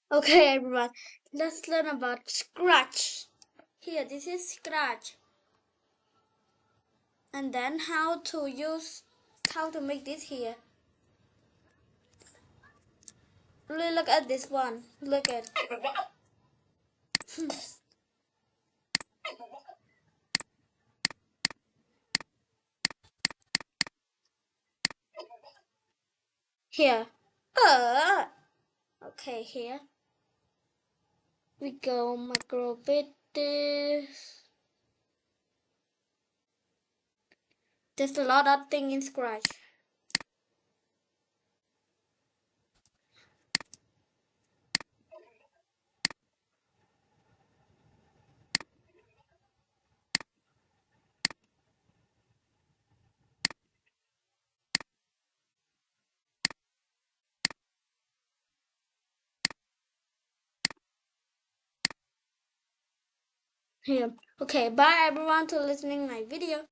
Okay, everyone, let's learn about Scratch. Here, this is Scratch. And then how to make this here. Look at this one. Look at. Here. Okay, here. We go microbit this. There's a lot of things in Scratch. Here. Okay, bye everyone to listening my video.